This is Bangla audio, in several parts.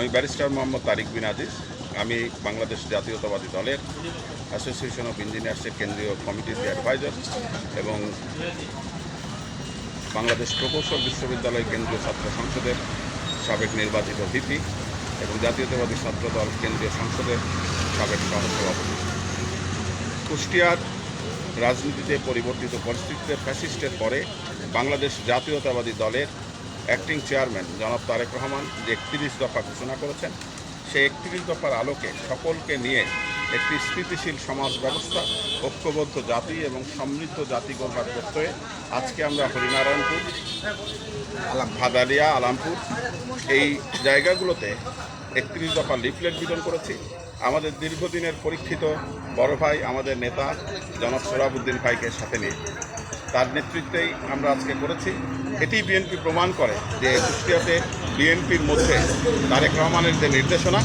আমি ব্যারিস্টার মোহাম্মদ তারিক বিন আজিজ। আমি বাংলাদেশ জাতীয়তাবাদী দলের অ্যাসোসিয়েশন অফ ইঞ্জিনিয়ার্সের কেন্দ্রীয় কমিটির অ্যাডভাইজার এবং বাংলাদেশ প্রকৌশল বিশ্ববিদ্যালয় কেন্দ্রীয় ছাত্র সংসদের সাবেক নির্বাচিত ভিপি এবং জাতীয়তাবাদী ছাত্রদল কেন্দ্রীয় সংসদের সাবেক সহসভাপতি। কুষ্টিয়ার রাজনীতিতে পরিবর্তিত পরিস্থিতিতে ফ্যাসিস্টের পরে বাংলাদেশ জাতীয়তাবাদী দলের অ্যাক্টিং চেয়ারম্যান জনাব তারেক রহমান যে 31 দফা ঘোষণা করেছেন, সেই 31 দফার আলোকে সকলকে নিয়ে একটি স্থিতিশীল সমাজ ব্যবস্থা, ঐক্যবদ্ধ জাতি এবং সমৃদ্ধ জাতি গড়বার প্রত্যয়ে আজকে আমরা হরিনারায়ণপুর, ভাদালিয়া, আলামপুর এই জায়গাগুলোতে 31 দফা লিফলেট বিতরণ করেছি। আমাদের দীর্ঘদিনের পরীক্ষিত বড় ভাই, আমাদের নেতা জনাব সোহরাবউদ্দিন ভাইকে সাথে নিয়ে তার নেতৃত্বেই আমরা আজকে করেছি। এটি বিএনপি প্রমাণ করে যে কুষ্টিয়াতে বিএনপির মধ্যে তারেক রহমানের যে নির্দেশনা,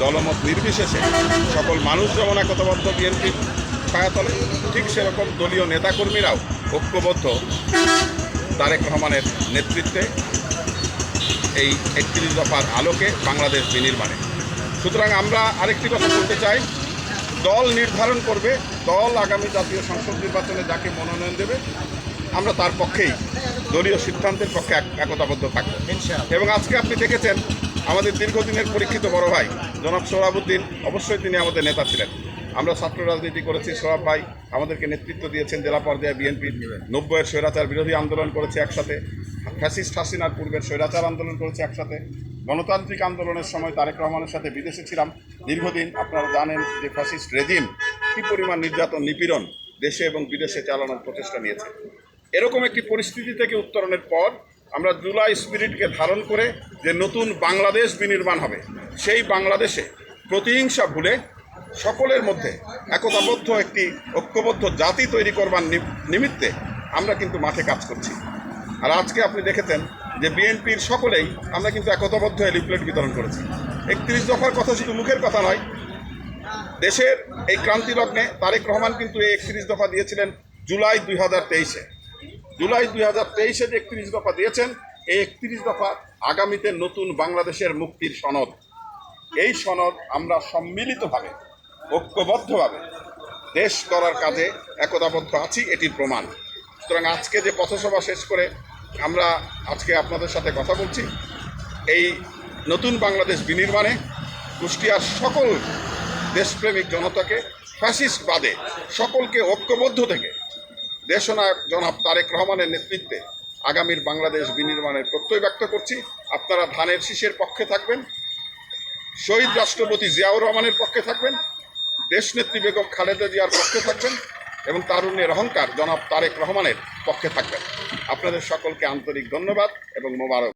দলমত নির্বিশেষে সকল মানুষ যেমন একতাবদ্ধ বিএনপির ছায়াতলে, ঠিক সেরকম দলীয় নেতাকর্মীরাও ঐক্যবদ্ধ তারেক রহমানের নেতৃত্বে এই 31 দফার আলোকে বাংলাদেশ বিনির্মাণে। সুতরাং আমরা আরেকটি কথা বলতে চাই, দল নির্ধারণ করবে, দল আগামী জাতীয় সংসদ নির্বাচনে যাকে মনোনয়ন দেবে আমরা তার পক্ষেই, দলীয় সিদ্ধান্তের পক্ষে একতাবদ্ধ থাকব। এবং আজকে আপনি দেখেছেন আমাদের দীর্ঘদিনের পরীক্ষিত বড় ভাই জনাব সোহরাবউদ্দিন, অবশ্যই তিনি আমাদের নেতা ছিলেন। আমরা ছাত্র রাজনীতি করেছি, সোহরাব ভাই আমাদেরকে নেতৃত্ব দিয়েছেন জেলা পর্যায়ে। বিএনপি 90-এর স্বৈরাচার বিরোধী আন্দোলন করেছে একসাথে, ফ্যাসিস্ট হাসিনার পূর্বের স্বৈরাচার আন্দোলন করেছে একসাথে, গণতান্ত্রিক আন্দোলনের সময় তারেক রহমানের সাথে বিদেশে ছিলাম দীর্ঘদিন। আপনারা জানেন যে ফ্যাসিস্ট রেজিম কী পরিমাণ নির্যাতন, নিপীড়ন দেশে এবং বিদেশে চালানোর প্রচেষ্টা নিয়েছে। এরকম একটি পরিস্থিতি থেকে উত্তরণের পর আমরা জুলাই স্পিরিটকে ধারণ করে যে নতুন বাংলাদেশ বিনির্মাণ হবে, সেই বাংলাদেশে প্রতিহিংসা ভুলে সকলের মধ্যে একতাবদ্ধ একটি ঐক্যবদ্ধ জাতি তৈরি করবার নিমিত্তে আমরা কিন্তু মাঠে কাজ করছি। আর আজকে আপনি দেখেছেন যে বিএনপির সকলেই আমরা কিন্তু একতাবদ্ধ লিফলেট বিতরণ করেছি। 31 দফার কথা শুধু মুখের কথা নয়, দেশের এই ক্রান্তি লগ্নে তারেক রহমান কিন্তু এই 31 দফা দিয়েছিলেন জুলাই 2023-এ। জুলাই 2023-এ যে 31 দফা দিয়েছেন, এই 31 দফা আগামীতে নতুন বাংলাদেশের মুক্তির সনদ। এই সনদ আমরা সম্মিলিতভাবে, ঐক্যবদ্ধভাবে দেশ গড়ার কাজে একতাবদ্ধ আছি, এটির প্রমাণ। সুতরাং আজকে যে পথসভা শেষ করে আমরা আজকে আপনাদের সাথে কথা বলছি, এই নতুন বাংলাদেশ বিনির্মাণে কুষ্টিয়ার সকল দেশপ্রেমিক জনতাকে, ফ্যাসিস্ট বাদে সকলকে ঐক্যবদ্ধ থেকে দেশনায়ক জনাব তারেক রহমানের নেতৃত্বে আগামীর বাংলাদেশ বিনির্মাণের প্রত্যয় ব্যক্ত করছি। আপনারা ধানের শীষের পক্ষে থাকবেন, শহীদ রাষ্ট্রপতি জিয়াউর রহমানের পক্ষে থাকবেন, দেশনেত্রী বেগম খালেদা জিয়ার পক্ষে থাকবেন এবং তারুণ্যের অহংকার জনাব তারেক রহমানের পক্ষে থাকবেন। আপনাদের সকলকে আন্তরিক ধন্যবাদ এবং মোবারক।